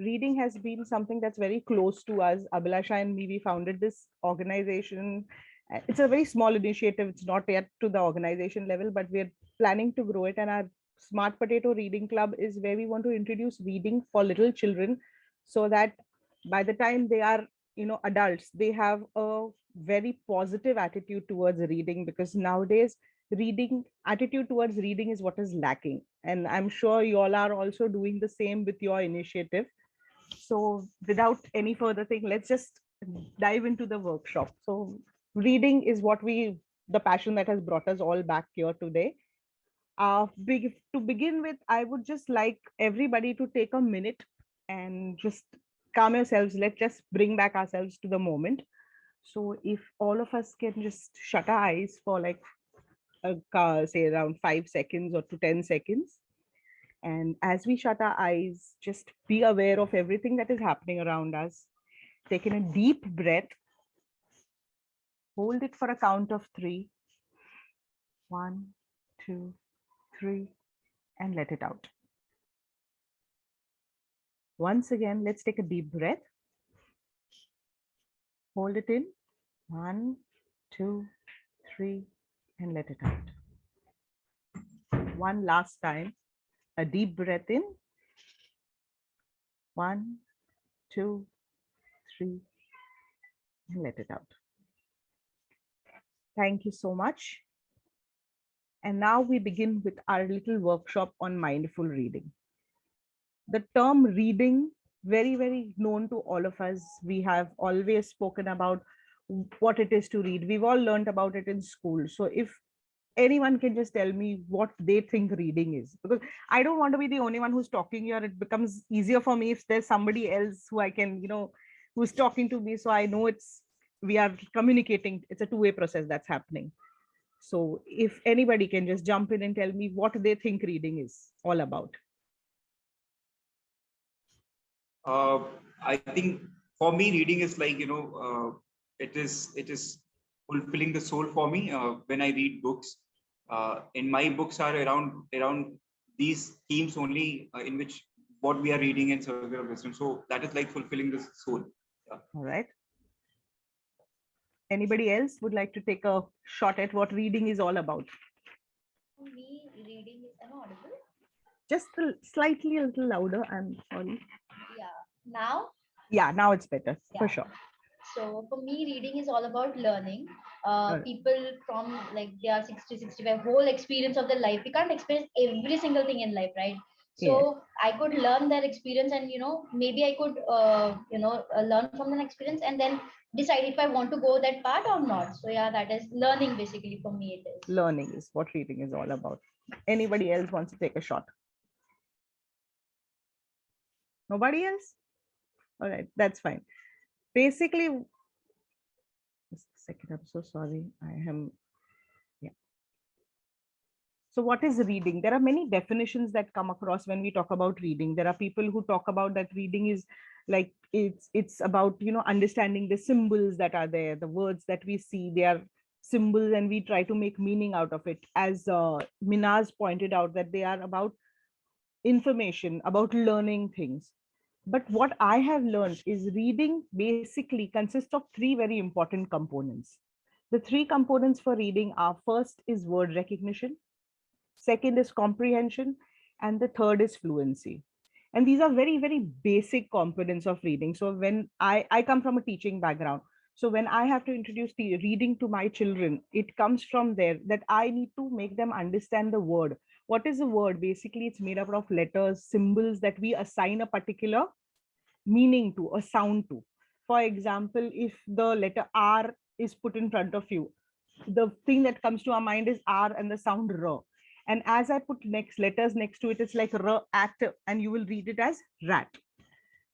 reading has been something that's very close to us. Abhilasha and me, we founded this organization. It's a very small initiative. It's not yet to the organization level, but we're planning to grow it. And our Smart Potato Reading Club is where we want to introduce reading for little children, so that by the time they are, adults, they have a very positive attitude towards reading, because nowadays reading attitude towards reading is what is lacking. And I'm sure you all are also doing the same with your initiative. So without any further thing, let's just dive into the workshop. So reading is the passion that has brought us all back here today. To begin with, I would just like everybody to take a minute and just calm yourselves. Let's just bring back ourselves to the moment. So if all of us can just shut our eyes for like say around 5 seconds or to 10 seconds. And as we shut our eyes, just be aware of everything that is happening around us. Take in a deep breath. Hold it for a count of 3. 1, 2, 3, and let it out. Once again, let's take a deep breath. Hold it in. 1, 2, 3, and let it out. One last time. A deep breath in. 1, 2, 3, and let it out. Thank you so much. And now we begin with our little workshop on mindful reading. The term reading, very, very known to all of us. We have always spoken about what it is to read. We've all learned about it in school. So if anyone can just tell me what they think reading is, because I don't want to be the only one who's talking here. It becomes easier for me if there's somebody else who I can, who's talking to me. So I know we are communicating. It's a two-way process that's happening. So if anybody can just jump in and tell me what they think reading is all about. I think for me, reading is like, it is fulfilling the soul for me. When I read books, and my books are around these themes only, in which what we are reading in Circle of Wisdom. So that is like fulfilling the soul. Yeah. All right. Anybody else would like to take a shot at what reading is all about? For me, reading is audible. Just slightly a little louder. I'm sorry. Yeah. Now? Yeah, now it's better, for sure. So for me, reading is all about learning. People from like they are 60, 65, whole experience of their life. We can't experience every single thing in life, right? So I could learn their experience, and maybe I could learn from an experience and then decide if I want to go that path or not. So yeah, that is learning basically for me. It is learning is what reading is all about. Anybody else wants to take a shot? Nobody else? All right, that's fine. Basically, just a second, I'm so sorry. So what is reading? There are many definitions that come across when we talk about reading. There are people who talk about that reading is like it's about understanding the symbols that are there, the words that we see. They are symbols, and we try to make meaning out of it. As Minaz pointed out, that they are about information, about learning things. But what I have learned is reading basically consists of 3 very important components. The 3 components for reading are: first is word recognition, second is comprehension, and the third is fluency. And these are very, very basic components of reading. So when I come from a teaching background, so when I have to introduce the reading to my children, it comes from there that I need to make them understand the word. What is a word? Basically, it's made up of letters, symbols that we assign a particular meaning to, a sound to. For example, if the letter R is put in front of you, the thing that comes to our mind is R and the sound R. And as I put letters next to it, it's like R at, and you will read it as rat.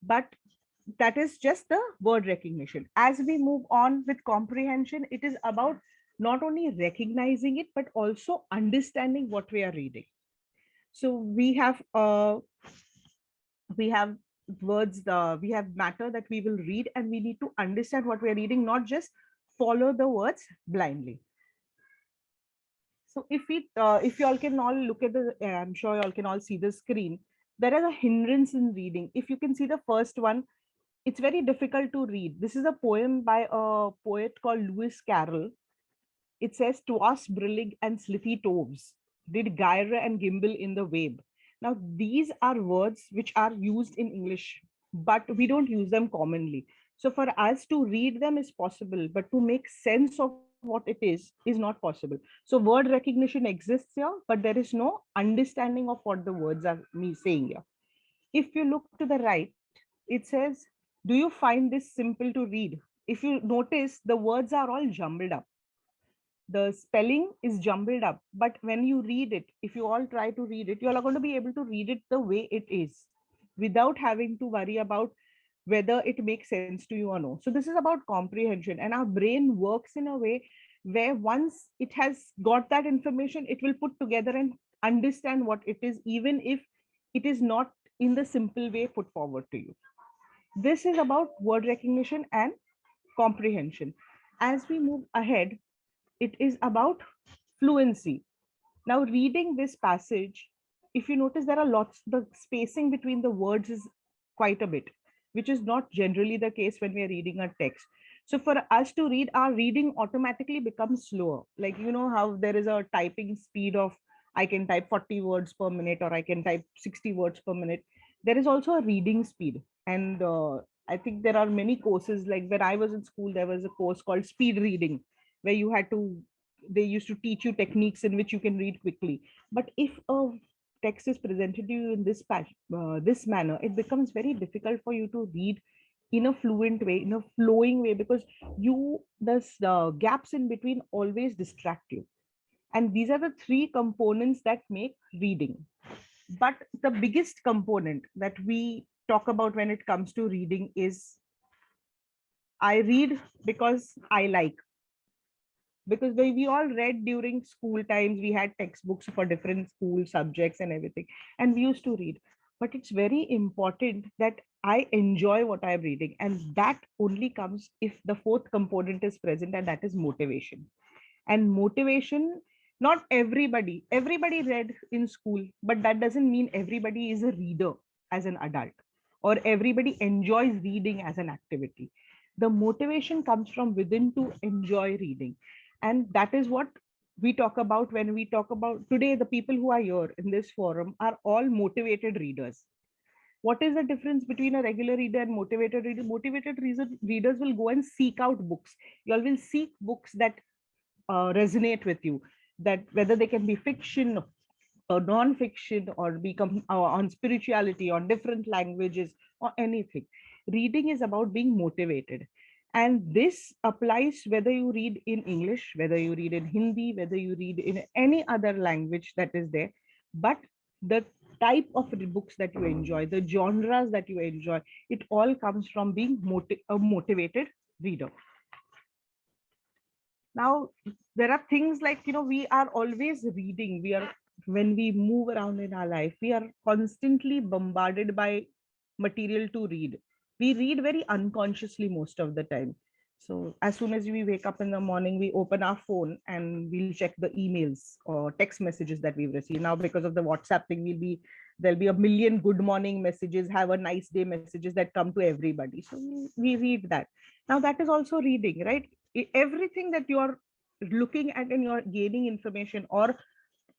But that is just the word recognition. As we move on with comprehension, it is about not only recognizing it, but also understanding what we are reading. So we have words, we have matter that we will read, and we need to understand what we are reading, not just follow the words blindly. So if you all can all look at I'm sure you all can all see the screen. there is a hindrance in reading. If you can see the first one, it's very difficult to read. This is a poem by a poet called Lewis Carroll. It says, "Twas brillig and slithy toves, did gyre and gimble in the wabe." Now, these are words which are used in English, but we don't use them commonly. So, for us to read them is possible, but to make sense of what it is not possible. So, word recognition exists here, but there is no understanding of what the words are me saying here. If you look to the right, it says, "Do you find this simple to read?" If you notice, the words are all jumbled up, the spelling is jumbled up, but when you read it, if you all try to read it, you're going to be able to read it the way it is without having to worry about whether it makes sense to you or no. So this is about comprehension, and our brain works in a way where once it has got that information, it will put together and understand what it is, even if it is not in the simple way put forward to you. This is about word recognition and comprehension. As we move ahead, it is about fluency. Now, reading this passage, if you notice, there are lots, the spacing between the words is quite a bit, which is not generally the case when we are reading a text. So, for us to read, our reading automatically becomes slower. Like, you know, how there is a typing speed of, I can type 40 words per minute or I can type 60 words per minute. There is also a reading speed. And I think there are many courses, like when I was in school, there was a course called speed reading, where you had to, they used to teach you techniques in which you can read quickly. But if a text is presented to you in this manner, it becomes very difficult for you to read in a fluent way, in a flowing way, because you the gaps in between always distract you. And these are the three components that make reading. But the biggest component that we talk about when it comes to reading is, I read because I like. Because we all read during school times, we had textbooks for different school subjects and everything, and we used to read. But it's very important that I enjoy what I'm reading, and that only comes if the fourth component is present, and that is motivation. And motivation, not everybody read in school, but that doesn't mean everybody is a reader as an adult, or everybody enjoys reading as an activity. The motivation comes from within to enjoy reading, and that is what we talk about when we talk about today. The people who are here in this forum are all motivated readers. What is the difference between a regular reader and motivated reader? Readers will go and seek out books. You all will seek books that resonate with you, that whether they can be fiction or non-fiction, or become on spirituality, on different languages, or anything. Reading is about being motivated, and this applies whether you read in English, whether you read in Hindi, whether you read in any other language that is there. But the type of books that you enjoy, the genres that you enjoy, it all comes from being a motivated reader. Now, there are things like, we are always reading. When we move around in our life, we are constantly bombarded by material to read. We read very unconsciously most of the time. So as soon as we wake up in the morning, we open our phone and we'll check the emails or text messages that we've received. Now, because of the WhatsApp thing, there'll be a million good morning messages, have a nice day messages that come to everybody. So we read that. Now that is also reading, right? Everything that you're looking at and you're gaining information or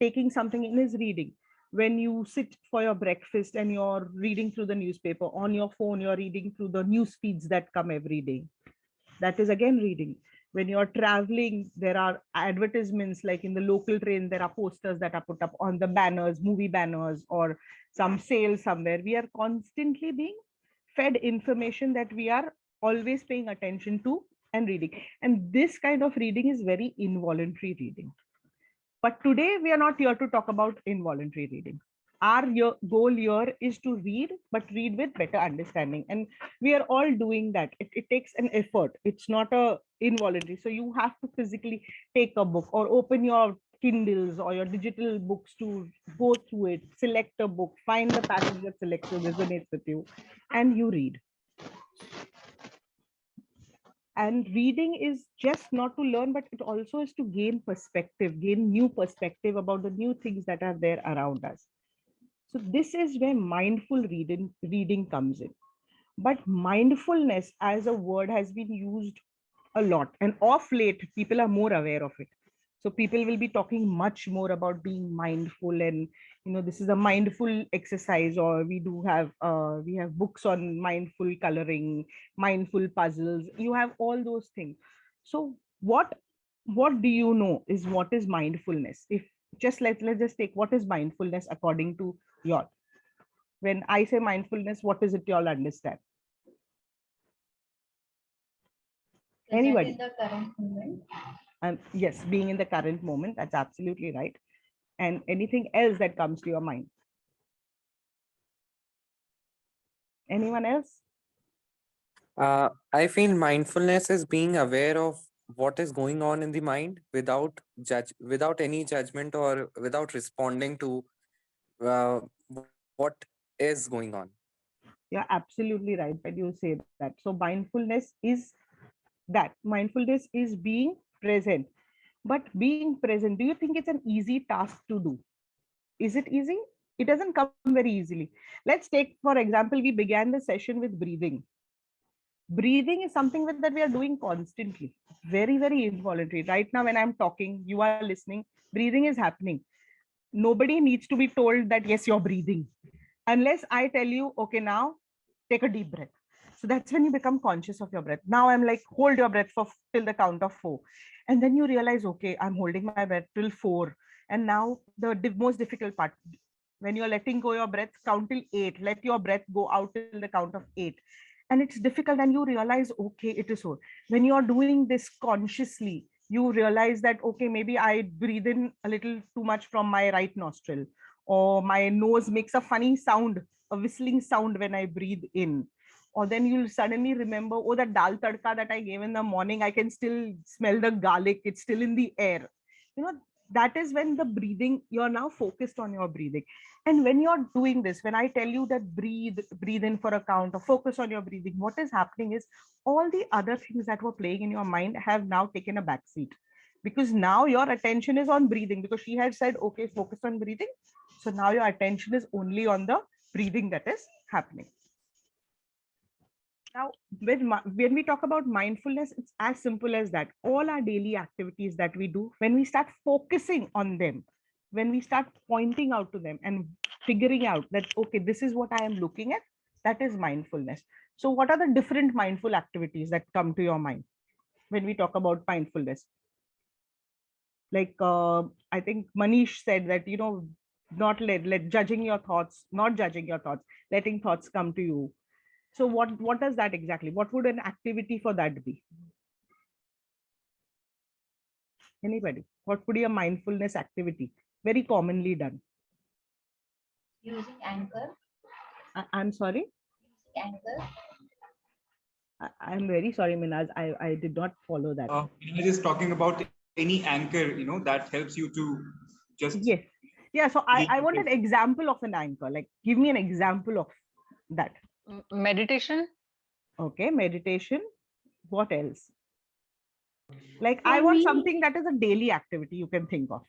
taking something in is reading. When you sit for your breakfast and you're reading through the newspaper, on your phone you're reading through the news feeds that come every day, that is again reading. When you're traveling, there are advertisements, like in the local train there are posters that are put up on the banners, movie banners, or some sale somewhere. We are constantly being fed information that we are always paying attention to and reading, and this kind of reading is very involuntary reading. But today we are not here to talk about involuntary reading. Our goal here is to read, but read with better understanding. And we are all doing that. It takes an effort. It's not a involuntary. So you have to physically take a book or open your Kindles or your digital books to go through it, select a book, find the passage that selects you, resonates with you, and you read. And reading is just not to learn, but it also is to gain perspective, gain new perspective about the new things that are there around us. So this is where mindful reading comes in. But mindfulness as a word has been used a lot, and of late people are more aware of it. So people will be talking much more about being mindful, and this is a mindful exercise, or we have books on mindful coloring, mindful puzzles. You have all those things. So what do you know is what is mindfulness? If just let's just take, what is mindfulness according to your, when I say mindfulness, what is it you all understand? Present Anybody? in the current moment. Yes, being in the current moment, that's absolutely right. And anything else that comes to your mind? Anyone else? I feel mindfulness is being aware of what is going on in the mind without any judgment or without responding to what is going on. You're absolutely right when you say that. So mindfulness is that. Mindfulness is being present. But being present, do you think it's an easy task to do? Is it easy? It doesn't come very easily. Let's take, for example, we began the session with breathing. Breathing is something that we are doing constantly, very, very involuntary. Right now, when I'm talking, you are listening, breathing is happening. Nobody needs to be told that, yes, you're breathing. Unless I tell you, okay, now take a deep breath. So that's when you become conscious of your breath. Now I'm like, hold your breath for till the count of 4. And then you realize, okay, I'm holding my breath till 4. And now the most difficult part, when you're letting go your breath, count till 8. Let your breath go out till the count of 8. And it's difficult, and you realize, okay, it is so. When you're doing this consciously, you realize that, okay, maybe I breathe in a little too much from my right nostril, or my nose makes a funny sound, a whistling sound when I breathe in. Or then you'll suddenly remember, oh, that dal tadka that I gave in the morning, I can still smell the garlic, it's still in the air. You know, that is when the breathing, you're now focused on your breathing. And when you're doing this, when I tell you that breathe in for a count, or focus on your breathing, what is happening is all the other things that were playing in your mind have now taken a back seat, because now your attention is on breathing, because she had said, okay, focus on breathing. So now your attention is only on the breathing that is happening. Now, when we talk about mindfulness, it's as simple as that. All our daily activities that we do, when we start focusing on them, when we start pointing out to them and figuring out that, okay, this is what I am looking at, that is mindfulness. So what are the different mindful activities that come to your mind when we talk about mindfulness? Like, I think Manish said that, not judging your thoughts, not judging your thoughts, letting thoughts come to you. So what does that exactly? What would an activity for that be? Anybody? What would be a mindfulness activity? Very commonly done. Using anchor. I'm sorry. Using anchor. I'm very sorry, Minaz. I did not follow that. Minaj is talking about any anchor, that helps you to just Yes. Yeah. So be. I want an example of an anchor. Like, give me an example of that. Meditation. Okay. Meditation. What else? Like, I For want me, something that is a daily activity you can think of.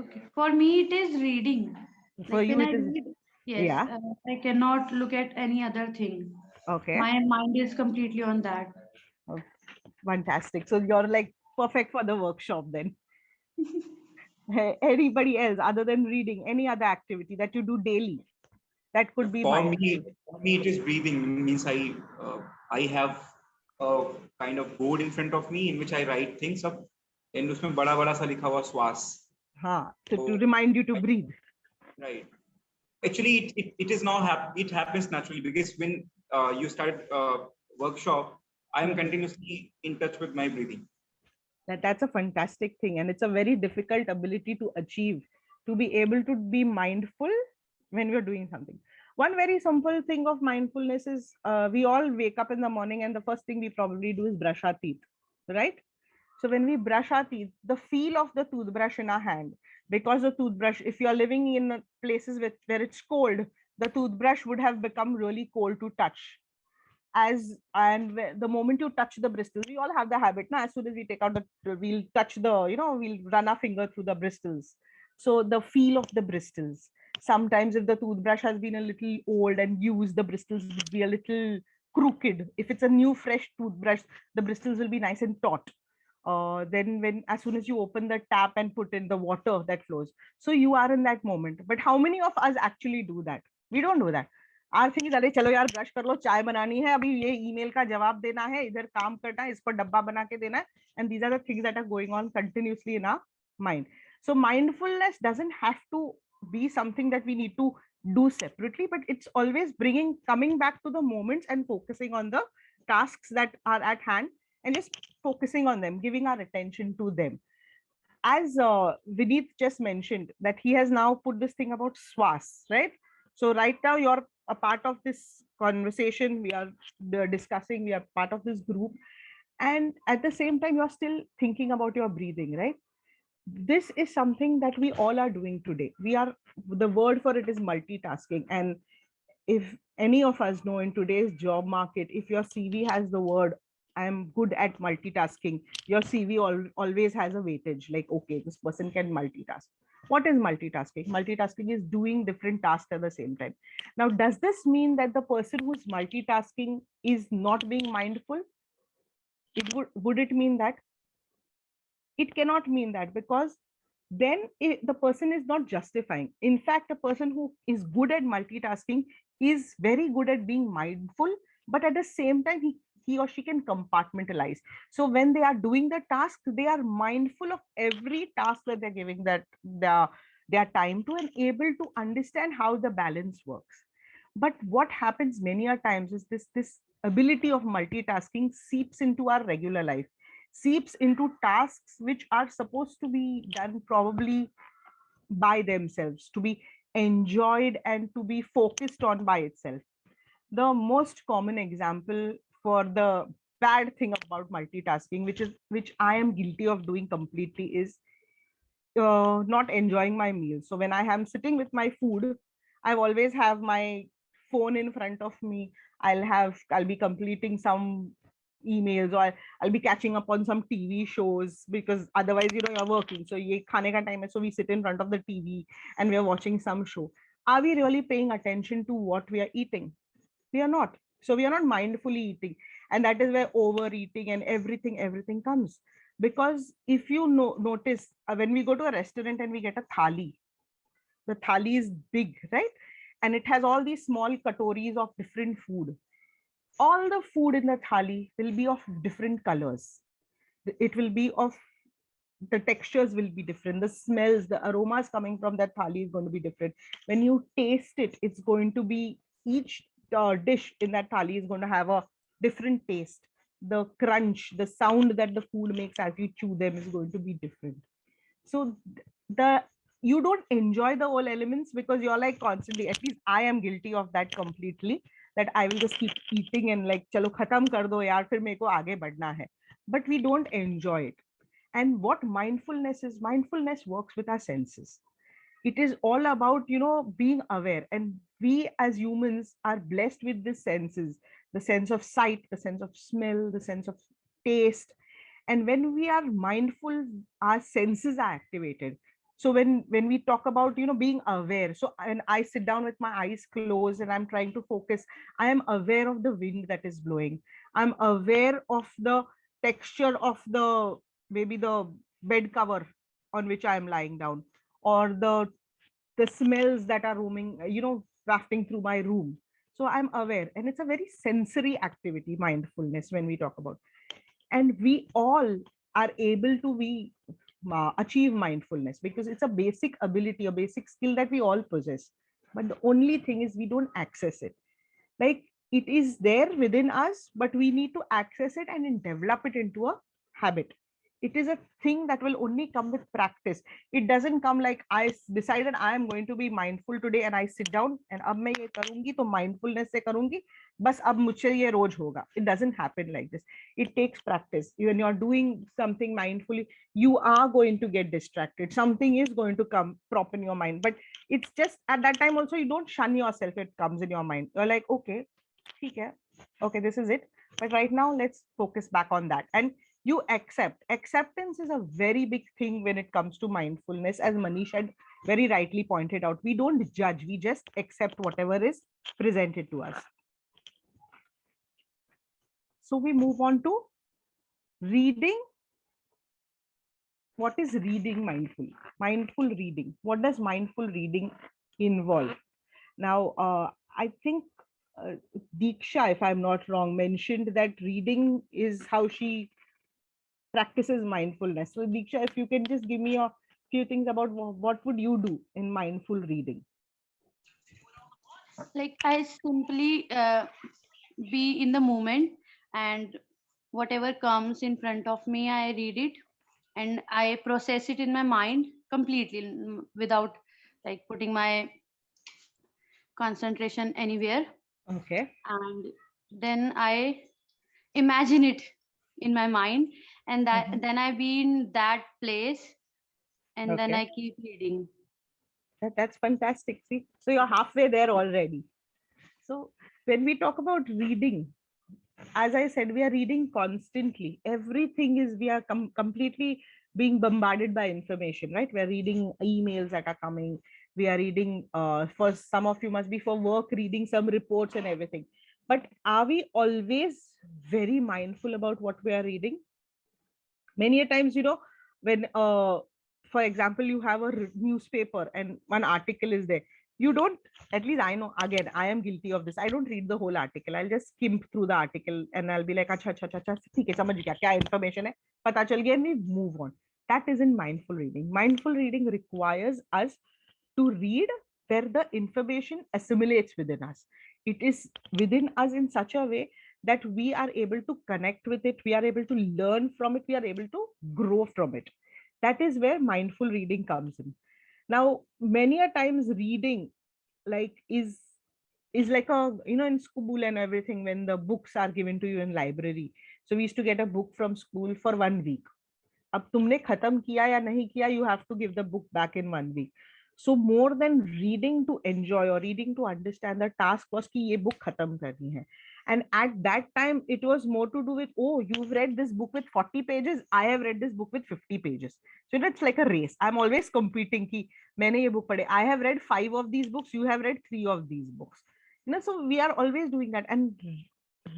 okay. For me, it is reading. For Like you, when I it is, read, yes, yeah. I cannot look at any other thing. Okay. My mind is completely on that. Oh, fantastic. So you're like perfect for the workshop then. Anybody else other than reading, any other activity that you do daily that could be For mindful? me, for me, it is breathing. Means I have a kind of board in front of me in which I write things up. And उसमें बड़ा बड़ा सा लिखा हुआ श्वास. To remind you to breathe. Right. Actually, it is now it happens naturally, because when you start workshop, I am continuously in touch with my breathing. That's a fantastic thing, and it's a very difficult ability to achieve, to be able to be mindful when we're doing something. One very simple thing of mindfulness is, we all wake up in the morning and the first thing we probably do is brush our teeth, right? So when we brush our teeth, the feel of the toothbrush in our hand, because the toothbrush, if you're living in places where it's cold, the toothbrush would have become really cold to touch. The moment you touch the bristles, we all have the habit now, as soon as we take out we'll touch we'll run our finger through the bristles. So the feel of the bristles. Sometimes if the toothbrush has been a little old and used, the bristles will be a little crooked. If it's a new fresh toothbrush, the bristles will be nice and taut. Then when as soon as you open the tap and put in the water that flows, so you are in that moment. But how many of us actually do that? We don't do that. Our thing is, अरे चलो यार brush कर लो, चाय बनानी है, अभी ये email का जवाब देना है, इधर काम करना है, इस पर डब्बा बना के देना है, and these are the things that are going on continuously in our mind. So mindfulness doesn't have to be something that we need to do separately, but it's always coming back to the moments and focusing on the tasks that are at hand and just focusing on them, giving our attention to them. As Vineet just mentioned, that he has now put this thing about swas, right? So right now you're a part of this conversation, we are discussing, we are part of this group, and at the same time you're still thinking about your breathing, right? This is something that we all are doing today. We are, the word for it is multitasking. And if any of us know, in today's job market, if your CV has the word I'm good at multitasking, your CV always has a weightage, like, okay, this person can multitask. What is multitasking? Multitasking is doing different tasks at the same time. Now, does this mean that the person who's multitasking is not being mindful? Would it mean that? It cannot mean that, because then the person is not justifying. In fact, a person who is good at multitasking is very good at being mindful, but at the same time he or she can compartmentalize. So when they are doing the task, they are mindful of every task that they're giving that their time to, and able to understand how the balance works. But what happens many a times is this ability of multitasking seeps into our regular life, seeps into tasks which are supposed to be done probably by themselves, to be enjoyed and to be focused on by itself. The most common example for the bad thing about multitasking, which I am guilty of doing completely, is not enjoying my meal. So when I am sitting with my food, I've always have my phone in front of me. I'll be completing some emails, or I'll be catching up on some TV shows, because otherwise, you're working. So ye khane ka time hai, so we sit in front of the TV and we are watching some show. Are we really paying attention to what we are eating? We are not. So we are not mindfully eating. And that is where overeating and everything comes. Because if you notice, when we go to a restaurant and we get a thali, the thali is big, right? And it has all these small katoris of different food. All the food in the thali will be of different colors. It will be of, the textures will be different. The smells, the aromas coming from that thali is going to be different. When you taste it, it's going to be, each dish in that thali is going to have a different taste. The crunch, the sound that the food makes as you chew them is going to be different. So the you don't enjoy the whole elements, because you're like constantly, at least I am guilty of that completely, that I will just keep eating and like, chalo khatam kar do yaar, fir mere ko aage badhna hai. But we don't enjoy it. And what mindfulness is, mindfulness works with our senses. It is all about, being aware. And we as humans are blessed with the senses, the sense of sight, the sense of smell, the sense of taste. And when we are mindful, our senses are activated. So when we talk about, being aware, so when I sit down with my eyes closed and I'm trying to focus, I am aware of the wind that is blowing. I'm aware of the texture of the, maybe the bed cover on which I am lying down, or the smells that are roaming, wafting through my room. So I'm aware, and it's a very sensory activity, mindfulness, when we talk about. And we all are able to be achieve mindfulness, because it's a basic ability, a basic skill that we all possess. But the only thing is, we don't access it. Like, it is there within us, but we need to access it and then develop it into a habit. It is a thing that will only come with practice. It doesn't come like, I decided I am going to be mindful today and I sit down and ab main ye karungi to mindfulness se karungi, bas ab mujhse ye roj hoga. It doesn't happen like this. It takes practice. When you're doing something mindfully, you are going to get distracted, something is going to come prop in your mind, but it's just at that time also, you don't shun yourself. It comes in your mind, you're like, okay, okay, this is it, but right now let's focus back on that. And You accept. Acceptance is a very big thing when it comes to mindfulness, as Manish had very rightly pointed out. We don't judge, we just accept whatever is presented to us. So we move on to reading. What is reading mindful? Mindful reading. What does mindful reading involve? Now, I think Deeksha, if I'm not wrong, mentioned that reading is how she practices mindfulness. So Deeksha, if you can just give me a few things about what would you do in mindful reading? Like I simply be in the moment, and whatever comes in front of me, I read it and I process it in my mind completely, without like putting my concentration anywhere. Okay. And then I imagine it in my mind, and that Mhm. then I be in that place, and then Okay. I keep reading. That's fantastic. See, so you're halfway there already. So when we talk about reading, as I said, we are reading constantly. Everything is, we are completely being bombarded by information, right? We are reading emails that are coming. We are reading, for some of you must be for work, reading some reports and everything. But are we always very mindful about what we are reading? Many a times, when for example, you have a newspaper and one article is there, you don't, at least I know, again, I am guilty of this, I don't read the whole article. I'll just skim through the article and I'll be like, acha acha acha acha, theek hai, samajh gaya kya information hai, pata chal gaya, and we move on. That isn't mindful reading. Mindful reading requires us to read where the information assimilates within us. It is within us in such a way that we are able to connect with it, we are able to learn from it, we are able to grow from it. That is where mindful reading comes in. Now, many a times reading, like, is like a, in school and everything, when the books are given to you in library. So we used to get a book from school for 1 week. अब तुमने खत्म किया या नहीं किया, you have to give the book back in 1 week. So more than reading to enjoy or reading to understand, the task was कि ये book खत्म करनी है. And at that time, it was more to do with, oh, you've read this book with 40 pages, I have read this book with 50 pages. So it's like a race. I'm always competing कि मैंने ये book पढ़े, I have read 5 of these books, you have read 3 of these books. So we are always doing that. And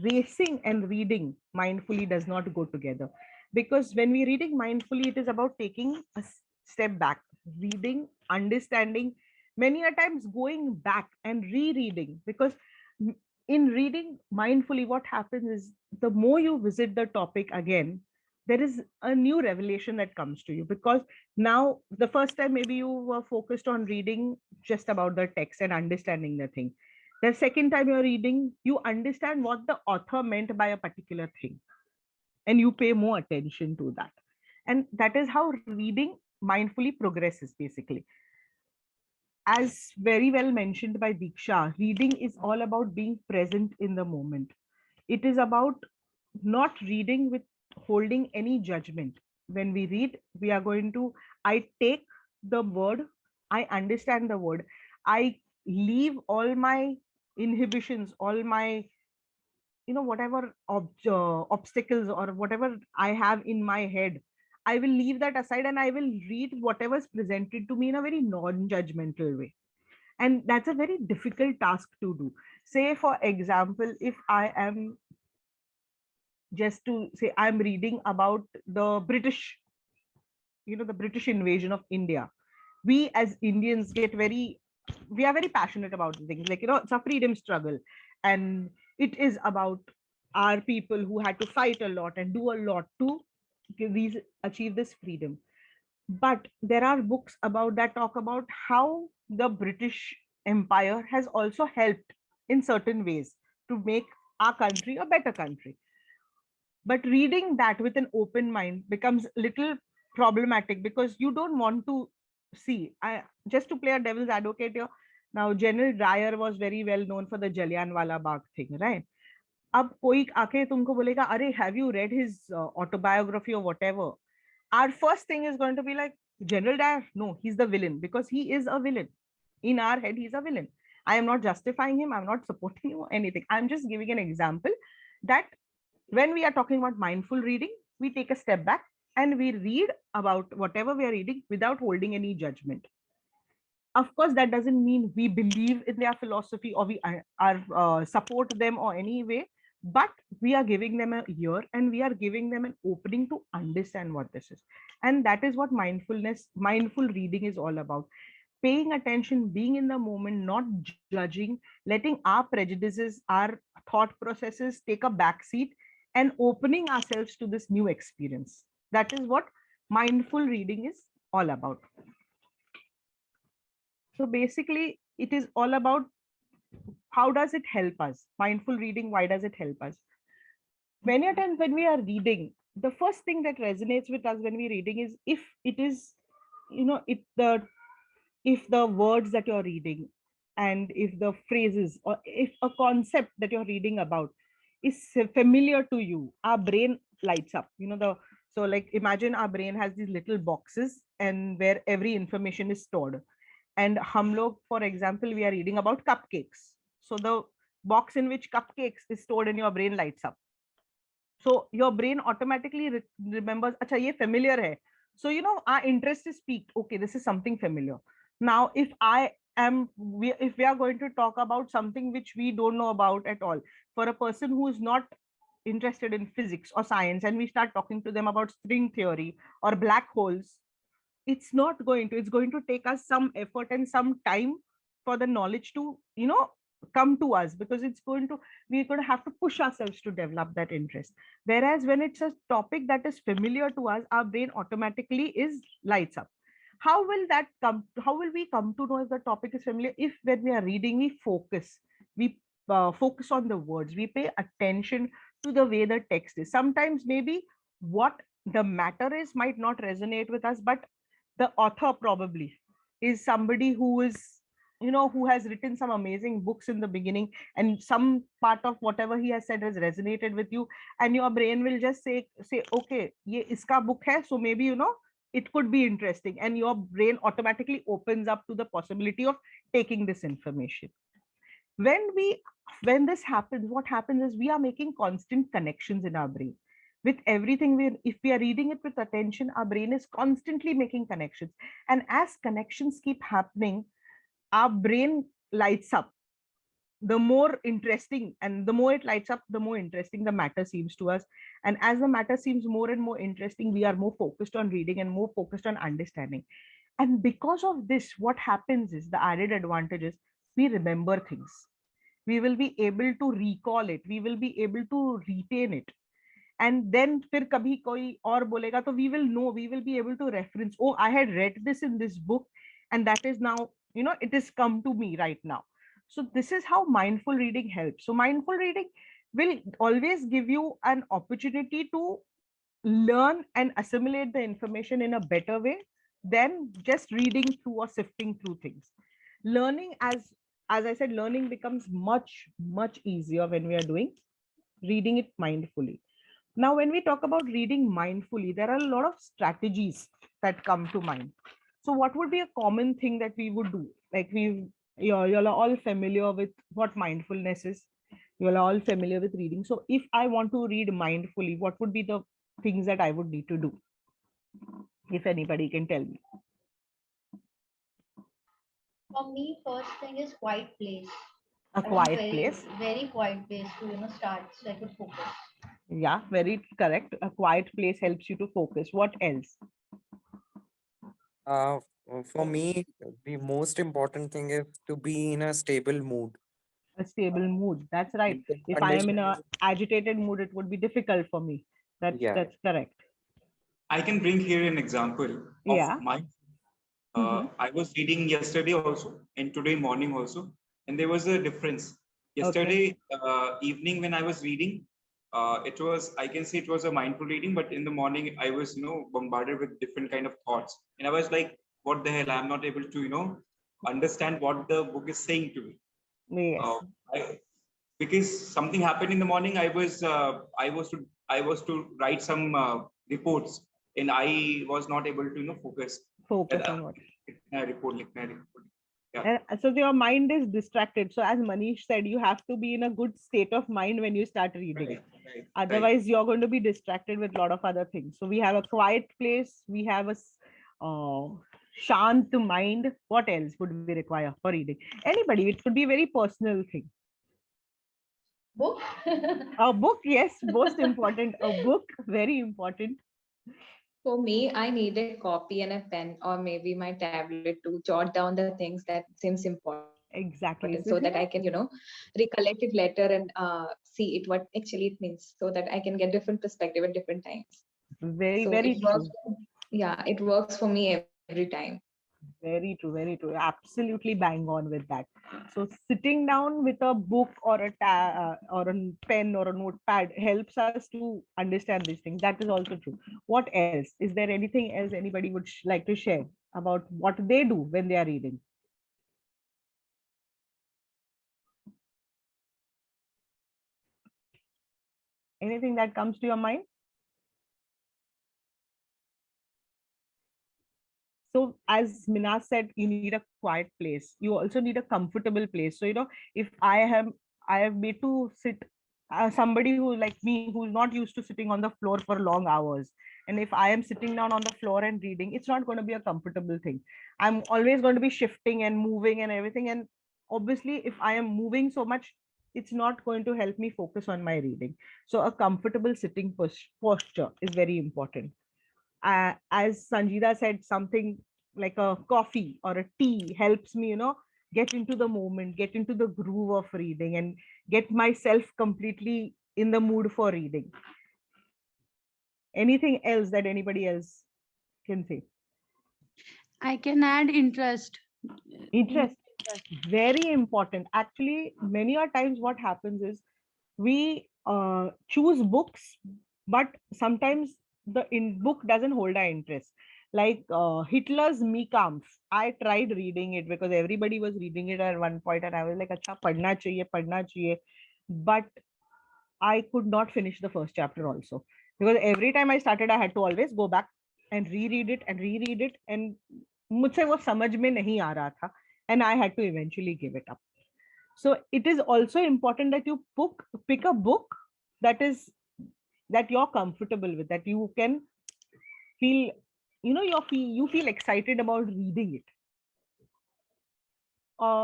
racing and reading mindfully does not go together, because when we're reading mindfully, it is about taking a step back, reading, understanding, many a times going back and rereading. Because in reading mindfully, what happens is, the more you visit the topic again, there is a new revelation that comes to you. Because now, the first time maybe you were focused on reading just about the text and understanding the thing. The second time you're reading, you understand what the author meant by a particular thing, and you pay more attention to that. And that is how reading mindfully progresses, basically. As very well mentioned by Diksha, reading is all about being present in the moment. It is about not reading with holding any judgment. When we read, we are going to, I take the word, I understand the word, I leave all my inhibitions, all my, whatever obstacles or whatever I have in my head, I will leave that aside and I will read whatever's presented to me in a very non-judgmental way. And that's a very difficult task to do. Say, for example, if I am, just to say, I'm reading about the British, the British invasion of India. We as Indians get very, we are very passionate about things, like, it's a freedom struggle, and it is about our people who had to fight a lot and do a lot to achieve this freedom. But there are books about that talk about how the British Empire has also helped in certain ways to make our country a better country. But reading that with an open mind becomes little problematic, because you don't want to see, I just to play a devil's advocate here. Now, General Dyer was very well known for the Jallianwala Bagh thing, right? अब कोई आके तुमको बोलेगा, अरे have you read his autobiography or whatever, our first thing is going to be like, General Dyer, no, he's the villain, because he is a villain. In our head, he's a villain. I am not justifying him, I'm not supporting him or anything, I'm just giving an example that when we are talking about mindful reading, we take a step back and we read about whatever we are reading without holding any judgment. Of course, that doesn't mean we believe in their philosophy or we are support them or any way, but we are giving them a ear and we are giving them an opening to understand what this is. And that is what mindful reading is all about. Paying attention, being in the moment, not judging, letting our prejudices, our thought processes take a back seat, and opening ourselves to this new experience. That is what mindful reading is all about. So basically, it is all about how does it help us? Mindful reading, why does it help us? Many a times when we are reading, the first thing that resonates with us when we're reading is if it is, if the words that you're reading and if the phrases or if a concept that you're reading about is familiar to you, our brain lights up. So like imagine our brain has these little boxes and where every information is stored. And hum log, for example, we are reading about cupcakes. So the box in which cupcakes is stored in your brain lights up. So your brain automatically remembers, acha, ye familiar hai. So, our interest is peaked. Okay, this is something familiar. Now, if we are going to talk about something which we don't know about at all, for a person who is not interested in physics or science, and we start talking to them about string theory or black holes, it's going to take us some effort and some time for the knowledge to come to us, because we're going to have to push ourselves to develop that interest. Whereas when it's a topic that is familiar to us, our brain automatically is lights up. How will we come to know if the topic is familiar? If when we are reading, we focus on the words, we pay attention to the way the text is. Sometimes maybe what the matter is might not resonate with us, but the author probably is somebody who is who has written some amazing books in the beginning, and some part of whatever he has said has resonated with you, and your brain will just say okay, ye iska book hai, so maybe it could be interesting, and your brain automatically opens up to the possibility of taking this information. When this happens, what happens is we are making constant connections in our brain with everything. If we are reading it with attention, our brain is constantly making connections, and as connections keep happening, our brain lights up. The more interesting, and the more it lights up, the more interesting the matter seems to us. And as the matter seems more and more interesting, we are more focused on reading and more focused on understanding. And because of this, what happens is, the added advantage is, we remember things. We will be able to recall it, we will be able to retain it. And then फिर कभी कोई और बोलेगा तो we will know, we will be able to reference, oh, I had read this in this book, and that is now, it has come to me right now. So this is how mindful reading helps. So mindful reading will always give you an opportunity to learn and assimilate the information in a better way than just reading through or sifting through things. Learning, as I said, learning becomes much easier when we are doing reading it mindfully. Now, when we talk about reading mindfully, there are a lot of strategies that come to mind. So what would be a common thing that we would do? Like you're all familiar with what mindfulness is. You're all familiar with reading. So if I want to read mindfully, what would be the things that I would need to do? If anybody can tell me. For me, first thing is quiet place. A I want quiet place. very quiet place to start, so I could focus. Yeah, very correct. A quiet place helps you to focus. What else? Uh, for me, the most important thing is to be in a stable mood. A stable mood. That's right. The If I am in condition a is, agitated mood, it would be difficult for me. yeah. That's correct. I can bring here an example of Yeah. my. Mm-hmm. I was reading yesterday also and today morning also, and there was a difference. Okay. Yesterday evening when I was reading, it was, I can say it was a mindful reading, but in the morning I was bombarded with different kind of thoughts, and I was like, what the hell? I'm not able to understand what the book is saying to me. Yes. I, because something happened in the morning. I was to write some reports, and I was not able to focus. That Focus on what? लिखना है report. Yeah. And so your mind is distracted. So as Manish said, you have to be in a good state of mind when you start reading. Right. Right. Otherwise, you're going to be distracted with a lot of other things. So we have a quiet place. We have a shant mind. What else would we require for reading? Anybody. It could be a very personal thing. Book. A book, yes, most important. A book, very important. For me, I need a copy and a pen, or maybe my tablet to jot down the things that seems important, so that I can, Exactly. So, recollect it later and see it what actually it means, so that I can get different perspective at different times. very, So it very works. true. Yeah, it works for me every time. Very true, very true. Absolutely bang on with that. So sitting down with a book or or a pen or a notepad helps us to understand these things. That is also true. What else? Is there anything else anybody would like to share about what they do when they are reading? Anything that comes to your mind? So as Minas said, you need a quiet place. You also need a comfortable place. So if I have made to sit, somebody who like me who's not used to sitting on the floor for long hours, and if I am sitting down on the floor and reading, it's not going to be a comfortable thing. I'm always going to be shifting and moving and everything, and obviously if I am moving so much, it's not going to help me focus on my reading. So a comfortable sitting posture is very important. As Sanjida said, something like a coffee or a tea helps me, get into the moment, get into the groove of reading, and get myself completely in the mood for reading. Anything else that anybody else can say? I can add interest. Interest, very important. Actually, many a times what happens is we choose books, but sometimes the book doesn't hold our interest. Like Hitler's Me Kampf. I tried reading it because everybody was reading it at one point, and I was like, "Acha, padna chahiye, padna chahiye." But I could not finish the first chapter also, because every time I started, I had to always go back and reread it and reread it, and मुझसे वो समझ में नहीं आ रहा था, and I had to eventually give it up. So it is also important that you pick a book that is that you're comfortable with, that you can feel, you feel excited about reading it.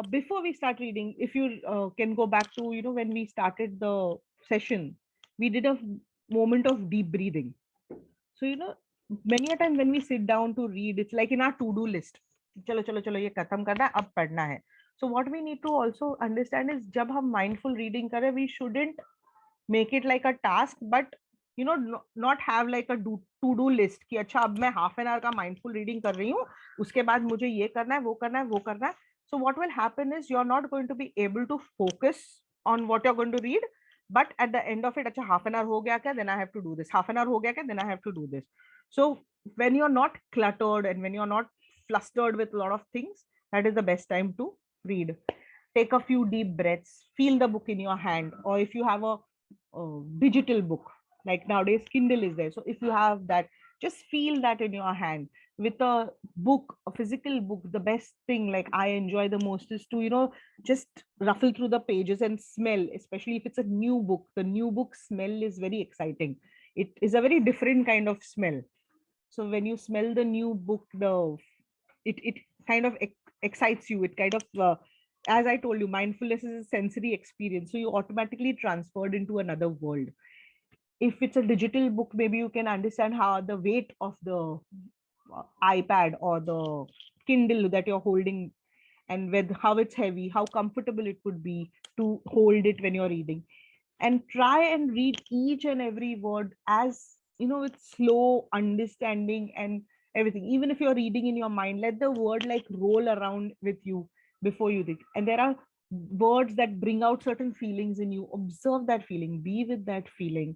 Before we start reading, if you can go back to when we started the session, we did a moment of deep breathing. So many a time when we sit down to read, it's like in our to-do list. चलो चलो चलो ये खत्म करना है, अब पढ़ना है. So what we need to also understand is जब हम mindful reading करें, we shouldn't make it like a task, but not have like a to-do list कि अच्छा अब मैं half an hour का mindful reading कर रही हूँ, उसके बाद मुझे ये करना है, वो करना है, वो करना है. So what will happen is you're not going to be able to focus on what you're going to read, but at the end of it, अच्छा half an hour हो गया क्या, then I have to do this, half an hour हो गया क्या, then I have to do this. So when you're not cluttered and when you're not flustered with a lot of things, that is the best time to read. Take a few deep breaths, feel the book in your hand, or if you have a digital book, like nowadays Kindle is there, so if you have that, just feel that in your hand. With a book, a physical book, the best thing like I enjoy the most is to just ruffle through the pages and smell, especially if it's a new book. The new book smell is very exciting. It is a very different kind of smell. So when you smell the new book, it kind of excites you. It kind of as I told you, mindfulness is a sensory experience, so you automatically transferred into another world. If it's a digital book, maybe you can understand how the weight of the iPad or the Kindle that you're holding, and with how it's heavy, how comfortable it would be to hold it when you're reading. And try and read each and every word as with slow understanding and everything. Even if you're reading in your mind, let the word like roll around with you before you read. And there are words that bring out certain feelings in you. Observe that feeling, be with that feeling.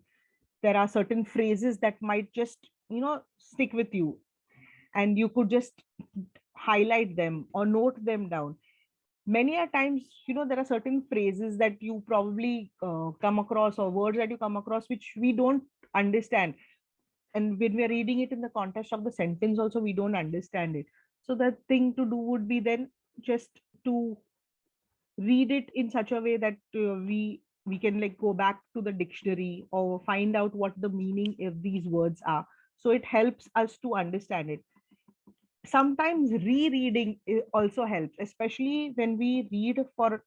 There are certain phrases that might just stick with you, and you could just highlight them or note them down. Many a times there are certain phrases that you probably come across, or words that you come across which we don't understand, and when we are reading it in the context of the sentence also, we don't understand it. So the thing to do would be then just to read it in such a way that we can like go back to the dictionary or find out what the meaning of these words are, so it helps us to understand it. Sometimes rereading also helps, especially when we read for,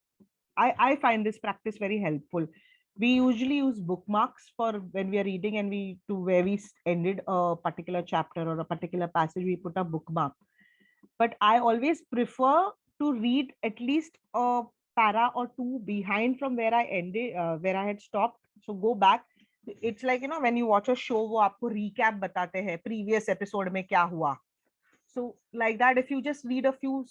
I find this practice very helpful. We usually use bookmarks for when we are reading, and we to where we ended a particular chapter or a particular passage, we put a bookmark. But I always prefer to read at least a para or two behind from where I ended, where I had stopped. So go back. It's like, when you watch a show, वो आपको recap बताते हैं previous episode में क्या हुआ. So like that, if you just read a few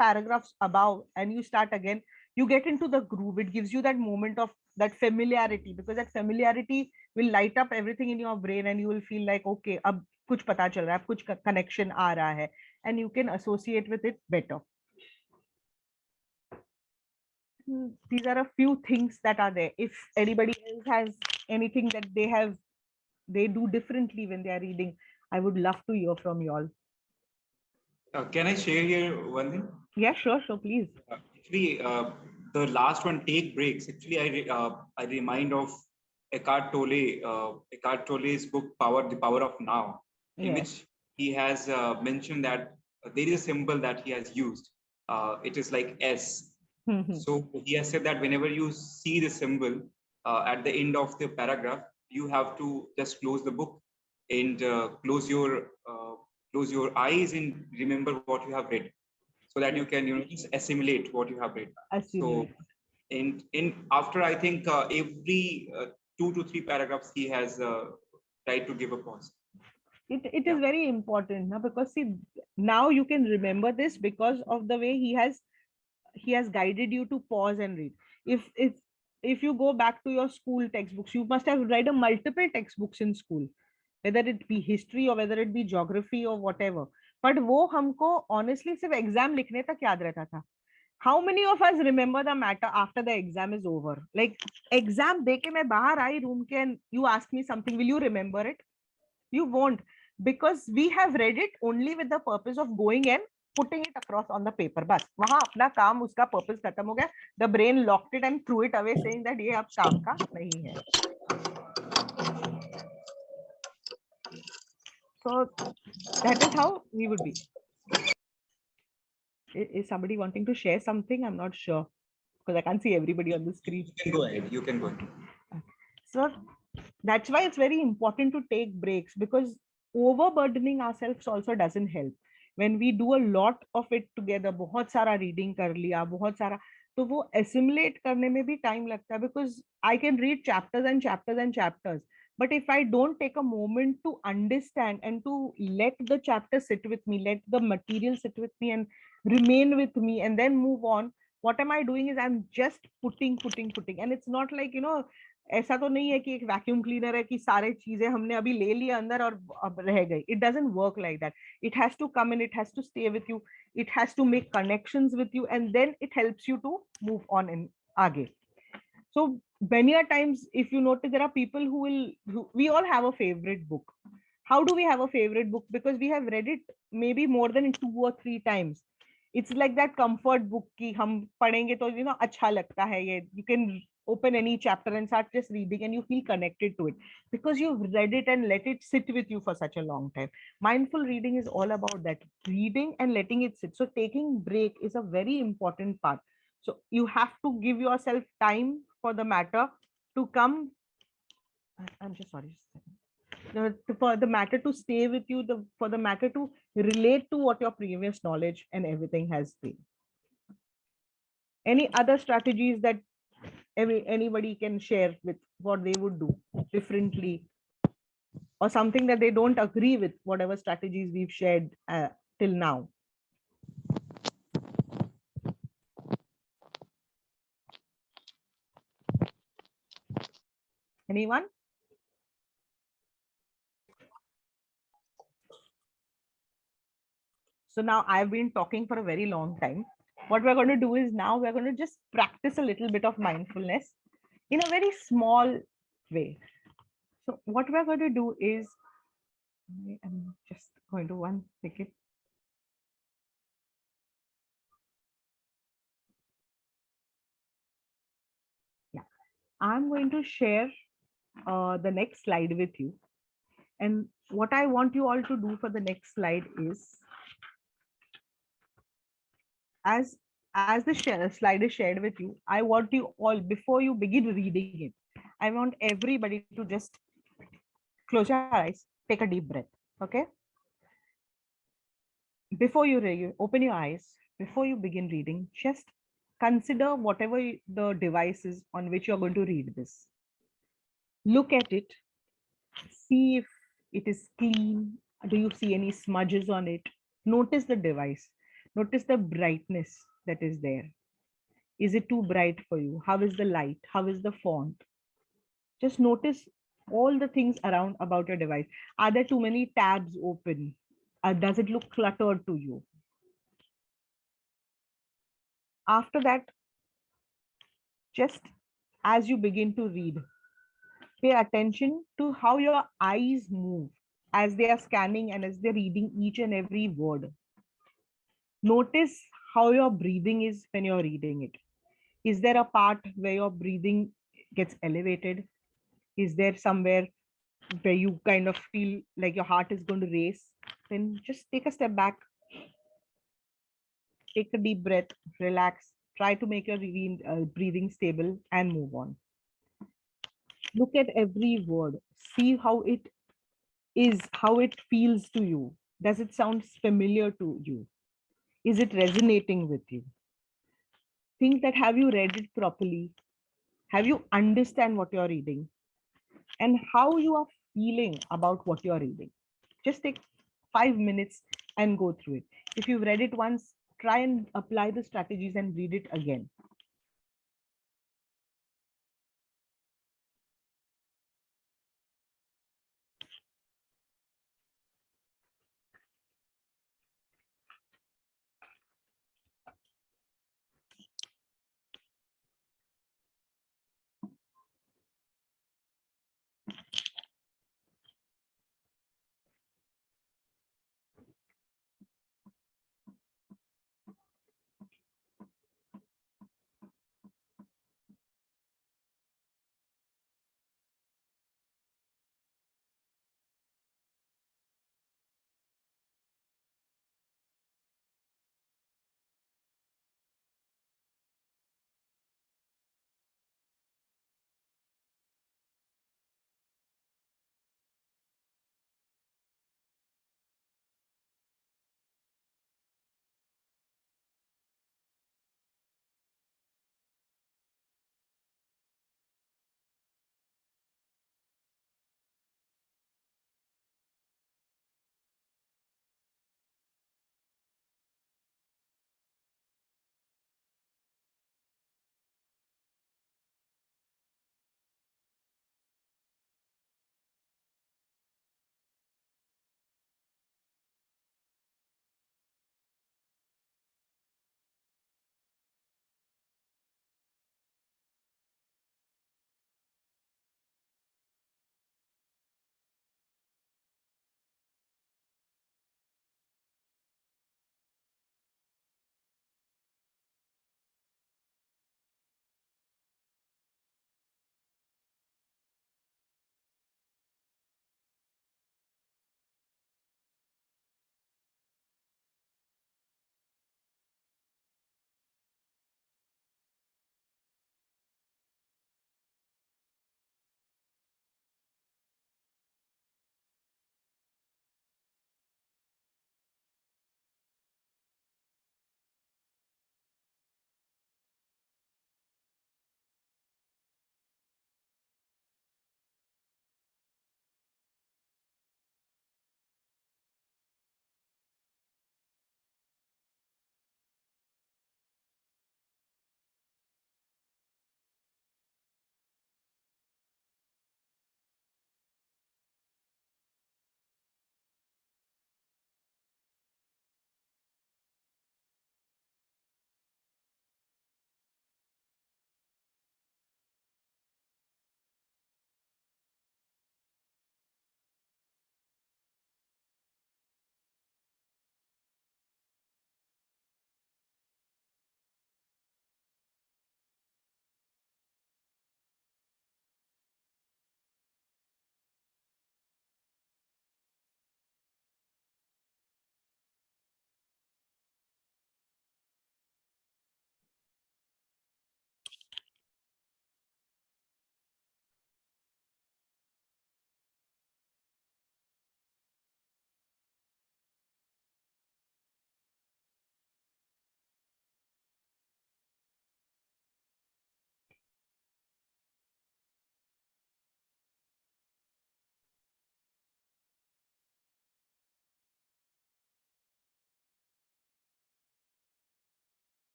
paragraphs above and you start again, you get into the groove. It gives you that moment of that familiarity, because that familiarity will light up everything in your brain, and you will feel like, okay, अब कुछ पता चल रहा है, अब कुछ connection आ रहा है, and you can associate with it better. These are a few things that are there. If anybody else has anything that they do differently when they are reading, I would love to hear from you all. Can I share here one thing? Yeah, sure, please. Actually, the last one, take breaks. Actually, I remind of Eckhart Tolle. Eckhart Tolle's book, The Power of Now, in which he has mentioned that there is a symbol that he has used. It is like S. So he has said that whenever you see the symbol at the end of the paragraph, you have to just close the book and close your eyes and remember what you have read, so that you can just assimilate what you have read. So in after I think every 2 to 3 paragraphs he has tried to give a pause. It is very important now, because see, now you can remember this because of the way he has guided you to pause and read. If you go back to your school textbooks, you must have read a multiple textbooks in school, whether it be history or whether it be geography or whatever. But वो हमको honestly सिर्फ exam लिखने तक याद रहता था. How many of us remember the matter after the exam is over? Like exam दे के मैं बाहर आई room के, and you ask me something, will you remember it? You won't, because we have read it only with the purpose of going and putting it across on the paper. बस वहां अपना काम, उसका purpose खत्म हो गया. The brain locked it and threw it away, saying that ये अब काम का नहीं है. So that is how we would be. Is somebody wanting to share something? I'm not sure, because I can't see everybody on the screen. You can go ahead. You can go ahead. So that's why it's very important to take breaks, because overburdening ourselves also doesn't help. When we do a lot of it together, बहुत सारा reading कर लिया, बहुत सारा, तो वो assimilate करने में भी time लगता है, because I can read chapters and chapters and chapters, but if I don't take a moment to understand and to let the chapter sit with me, let the material sit with me and remain with me, and then move on, what am I doing is I'm just putting, and it's not like, ऐसा तो नहीं है कि एक vacuum cleaner है कि सारे चीजें हमने अभी ले लिया अंदर और अब रह गई. It doesn't work like that. It has to come in, it has to stay with you, it has to make connections with you, and then it helps you to move on in आगे. So many a times, if you notice, there are people we all have a favorite book. How do we have a favorite book? Because we have read it maybe more than 2 or 3 times. It's like that comfort book कि हम पढ़ेंगे तो अच्छा लगता है ये. You can open any chapter and start just reading, and you feel connected to it because you've read it and let it sit with you for such a long time. Mindful reading is all about that, reading and letting it sit. So taking break is a very important part. So you have to give yourself time for the matter to come. I'm just sorry. For the matter to stay with you, for the matter to relate to what your previous knowledge and everything has been. Any other strategies that anybody can share with what they would do differently, or something that they don't agree with whatever strategies we've shared till now? Anyone? So now I've been talking for a very long time. What we're going to do is now we're going to just practice a little bit of mindfulness in a very small way. So what we're going to do is, I'm just going to one second. I'm going to share the next slide with you. And what I want you all to do for the next slide is, as the slide is shared with you, I want you all, before you begin reading it, I want everybody to just close your eyes, take a deep breath. Okay, before you open your eyes, before you begin reading, just consider whatever the device is on which you're going to read this. Look at it, see if it is clean. Do you see any smudges on it? Notice the device, notice the brightness that is there. Is it too bright for you? How is the light? How is the font? Just notice all the things around about your device. Are there too many tabs open? Does it look cluttered to you? After that, just as you begin to read, pay attention to how your eyes move as they are scanning and as they're reading each and every word. Notice how your breathing is when you're reading it. Is there a part where your breathing gets elevated? Is there somewhere where you kind of feel like your heart is going to race? Then just take a step back, take a deep breath, relax, try to make your breathing stable and move on. Look at every word, see how it is, how it feels to you. Does it sound familiar to you? Is it resonating with you? Think that, have you read it properly? Have you understand what you're reading and how you are feeling about what you're reading? Just take 5 minutes and go through it. If you've read it once, try and apply the strategies and read it again.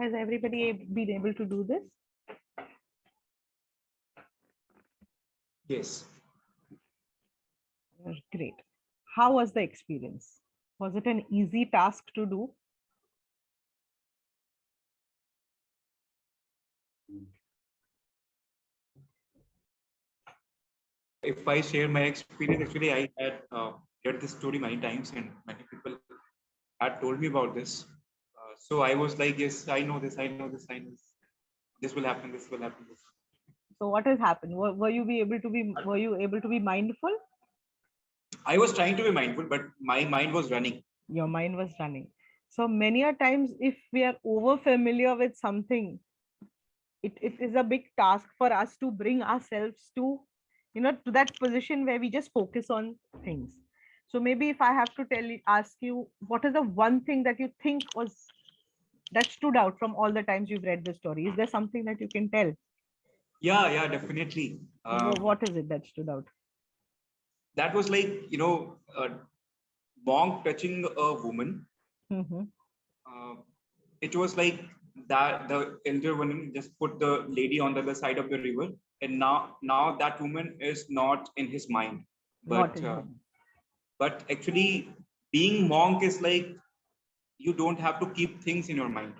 Has everybody been able to do this? Yes. Great. How was the experience? Was it an easy task to do? If I share my experience, actually, I had read this story many times, and many people had told me about this. So I was like, yes, I know this, I know this, I know this. This will happen. This will happen. This. So what has happened? Were you able to be mindful? I was trying to be mindful, but my mind was running. Your mind was running. So many a times, if we are over familiar with something, it is a big task for us to bring ourselves to, to that position where we just focus on things. So maybe if I have to ask you, what is the one thing that you think that stood out from all the times you've read the story? Is there something that you can tell? Yeah, definitely. What is it that stood out? That was like, a monk touching a woman. Mm-hmm. It was like that the elder woman just put the lady on the other side of the river, and now that woman is not in his mind, Not but in him. but actually being monk is like you don't have to keep things in your mind.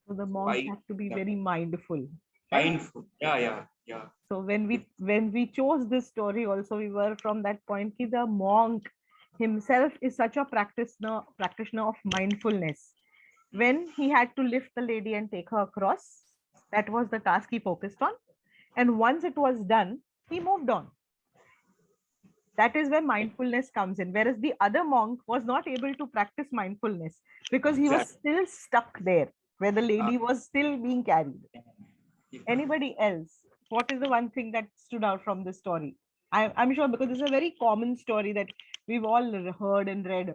So the So monks have to be yeah, very mindful, right? mindful. Yeah. So when we chose this story, also we were from that point. Ki the monk himself is such a practitioner of mindfulness. When he had to lift the lady and take her across, that was the task he focused on. And once it was done, he moved on. That is where mindfulness comes in. Whereas the other monk was not able to practice mindfulness because he was Exactly. still stuck there where the uh, lady was still being carried. yeah. Anybody else? What is the one thing that stood out from this story? I'm sure because it's a very common story that we've all heard and read.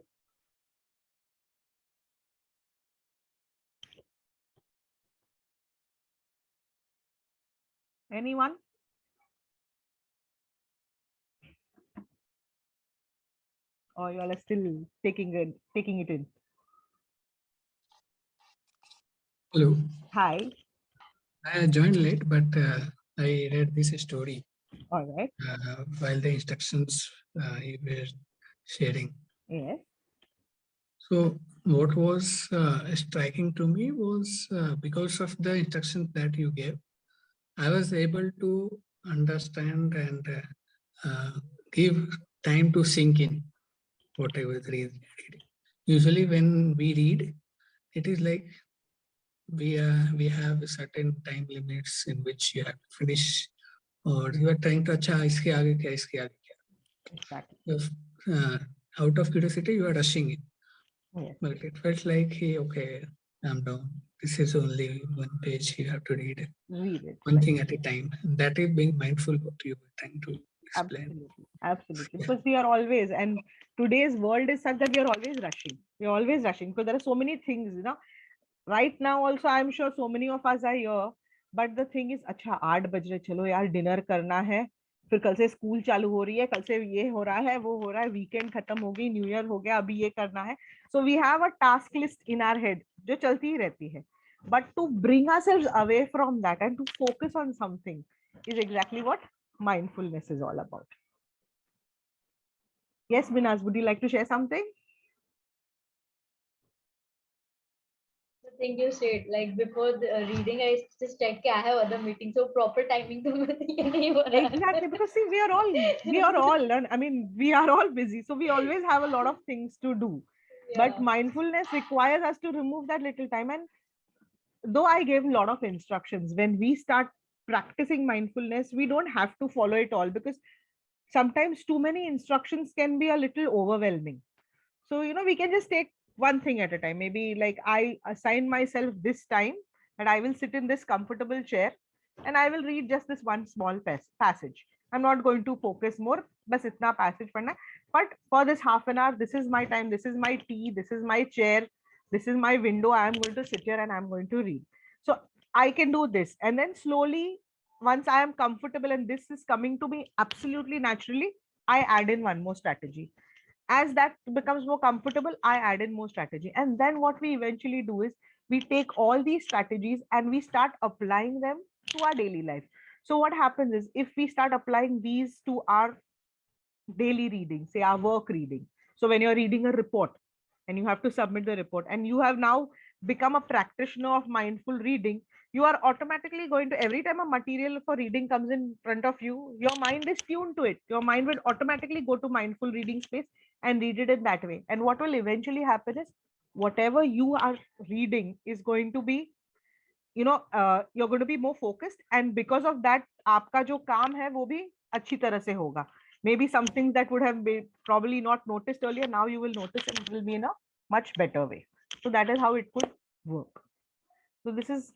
Anyone? Or you all are still taking it in? Hello. Hi. I joined late, but I read this story All right. while the instructions you were sharing. Yes. So, what was striking to me was because of the instructions that you gave, I was able to understand and give time to sink in what I was reading. Usually, when we read, it is like we have certain time limits in which you have to finish, or you are trying to अच्छा इसके आगे क्या इसके आगे क्या. Exactly. uh, out of curiosity you are rushing it, Yes. but it felt like hey, okay, calm down, this is only one page, you have to read Read it. one Right. thing at a time, and that is being mindful what you were trying to explain. Absolutely. Yeah. Because we are always, and today's world is such that we are always rushing. We are always rushing because there are so many things, right now also I'm sure so many of us are here, but the thing is, अच्छा 8 बज रहे, चलो यार dinner करना है, फिर कल से स्कूल चालू हो रही है, कल से ये हो रहा है, वो हो रहा है, वीकेंड खत्म हो गई, न्यू ईयर हो गया, अभी ये करना है. So we have a task list in our head जो चलती ही रहती है. But to bring ourselves away from that and to focus on something is exactly what mindfulness is all about. Yes, Binaz, would you like to share something? The thing you said, like before the reading, I just check I have other meetings, so proper timing to ये नहीं हो रहा है. Exactly, because see, we are all, I mean, we are all busy, so we always have a lot of things to do. But Yeah. mindfulness requires us to remove that little time. And though I gave a lot of instructions, when we start practicing mindfulness, we don't have to follow it all because sometimes too many instructions can be a little overwhelming. So, we can just take one thing at a time. Maybe like I assign myself this time that I will sit in this comfortable chair and I will read just this one small passage. I'm not going to focus more, bas itna passage padna. But for this half an hour, this is my time, this is my tea, this is my chair, this is my window. I'm going to sit here and I'm going to read. So I can do this. And then slowly, once I am comfortable and this is coming to me absolutely naturally, I add in one more strategy. As that becomes more comfortable, I add in more strategy. And then what we eventually do is we take all these strategies and we start applying them to our daily life. So what happens is, if we start applying these to our daily reading, say our work reading, so when you're reading a report and you have to submit the report, and you have now become a practitioner of mindful reading, you are automatically going to, every time a material for reading comes in front of you, your mind is tuned to it. Your mind will automatically go to mindful reading space and read it in that way. And what will eventually happen is, whatever you are reading is going to be, you're going to be more focused, and because of that आपका जो काम है वो भी अच्छी तरह से होगा. Maybe some things that would have been probably not noticed earlier, now you will notice, and it will be in a much better way. So that is how it could work. So this is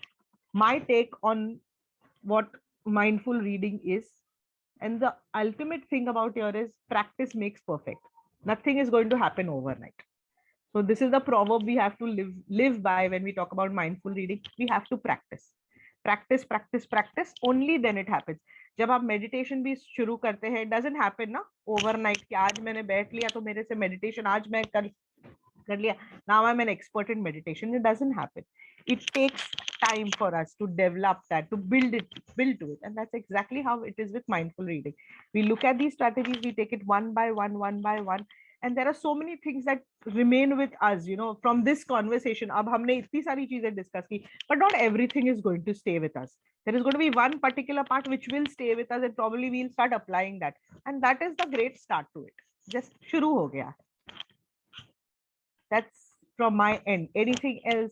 my take on what mindful reading is. And the ultimate thing about here is, practice makes perfect. Nothing is going to happen overnight. So this is the proverb we have to live by when we talk about mindful reading. We have to practice, practice, practice, practice. Only then it happens. जब आप meditation भी शुरू करते हैं, it doesn't happen ना overnight कि आज मैंने बैठ लिया तो मेरे से meditation आज मैं कर लिया, now I'm an expert in meditation. It doesn't happen. It takes time for us to develop that, to build to it. And that's exactly how it is with mindful reading. We look at these strategies, we take it one by one, and there are so many things that remain with us, from this conversation. Ab humne itni sari cheezein discuss ki, but not everything is going to stay with us. There is going to be one particular part which will stay with us, and probably we'll start applying that. And that is the great start to it. Just shuru ho gaya. That's from my end. Anything else?